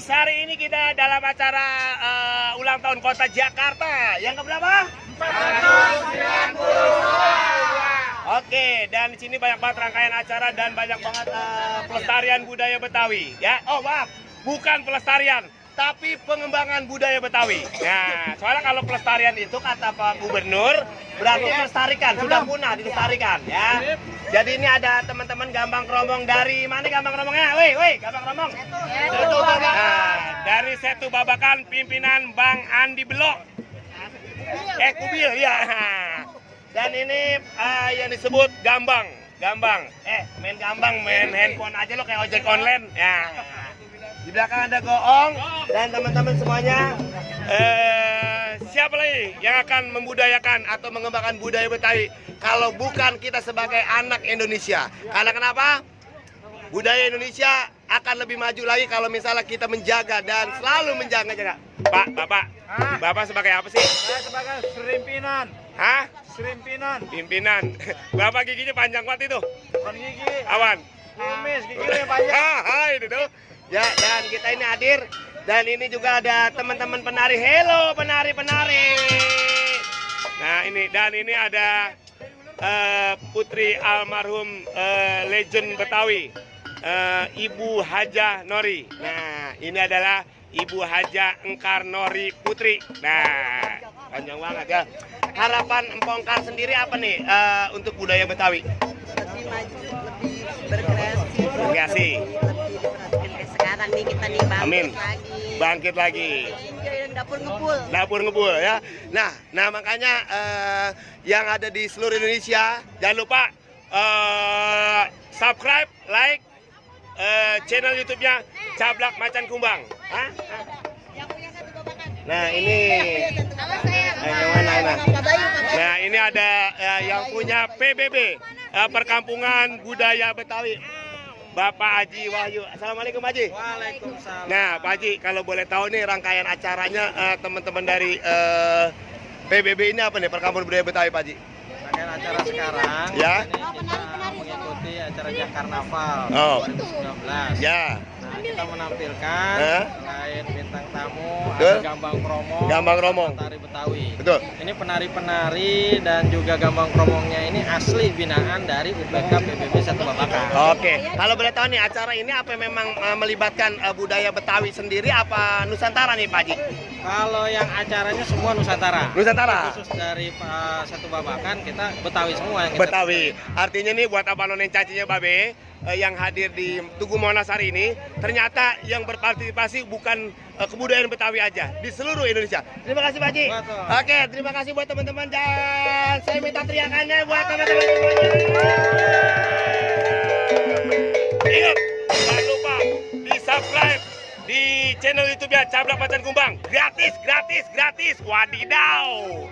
hari ini kita dalam acara ulang tahun Kota Jakarta. Yang keberapa? 492. Oke, dan di sini banyak banget rangkaian acara dan banyak banget pelestarian budaya Betawi. Ya, oh maaf, bukan pelestarian, tapi pengembangan budaya Betawi. Nah, soalnya kalau pelestarian itu kata Pak Gubernur berarti melestarikan, sudah punah dilestarikan ya. Jadi ini ada teman-teman Gambang Kromong dari mana Gambang Kromongnya? Woi, Gambang Kromong. Setu Babakan. Nah, dari Setu Babakan pimpinan Bang Andi Belok. Kubil ya. Dan ini yang disebut Gambang. Main Gambang, main handphone aja lo kayak ojek online. Ya. Di belakang ada Goong dan teman-teman semuanya. Siapa lagi yang akan membudayakan atau mengembangkan budaya Betawi kalau bukan kita sebagai anak Indonesia? Karena kenapa? Budaya Indonesia akan lebih maju lagi kalau misalnya kita menjaga dan selalu menjaga. Bapak sebagai apa sih? Saya sebagai serimpinan. Hah? Serimpinan. Pimpinan. Bapak giginya panjang banget itu. Bukan gigi. Awan. Kumis, giginya panjang. Itu tuh. Ya, dan kita ini hadir. Dan ini juga ada teman-teman penari. Hello penari-penari. Nah ini, dan ini ada putri almarhum legend Betawi, Ibu Hajah Nori. Nah ini adalah Ibu Hajah Engkar Nori Putri. Nah panjang banget ya. Harapan Empongkar sendiri apa nih untuk budaya Betawi? Lebih maju, lebih berkreasi. Berkreasi. Sekarang nih kita nih Bangkit lagi. Dapur ngebul ya. Nah makanya yang ada di seluruh Indonesia jangan lupa subscribe, like channel YouTube-nya Cablak Macan Kumbang. Hah? Nah ini. Nah ini ada yang punya PBB Perkampungan Budaya Betawi. Bapak Haji Wahyu. Assalamualaikum Haji. Waalaikumsalam. Nah Pak Haji, kalau boleh tahu nih rangkaian acaranya teman-teman dari PBB ini apa nih, Perkampungan Budaya Betawi Pak Haji? Rangkaian acara sekarang Ya. ini kita mengikuti acara Jakarnaval 2019. Ya. Nah, kita menampilkan selain bintang tamu Betul. ada Gambang Kromong. Tari Betawi. Betul. Ini penari-penari dan juga Gambang Kromongnya ini asli binaan dari UPK PBB Setu Babakan. Oke, kalau boleh tahu nih acara ini apa memang melibatkan budaya Betawi sendiri apa Nusantara nih Pak Haji? Kalau yang acaranya semua Nusantara. Nusantara. Khusus dari Setu Babakan kita Betawi semua yang kita Betawi. Artinya nih buat abang nonen cacinya Babe yang hadir di Tugu Monas hari ini, ternyata yang berpartisipasi bukan kebudayaan Betawi aja, di seluruh Indonesia. Terima kasih Pak Haji. Betul. Oke, terima kasih buat teman-teman dan saya minta teriakannya buat teman-teman semuanya. Ingat, jangan lupa di subscribe di channel YouTube-nya Cablak Macan Kumbang. Gratis. Wadidaw.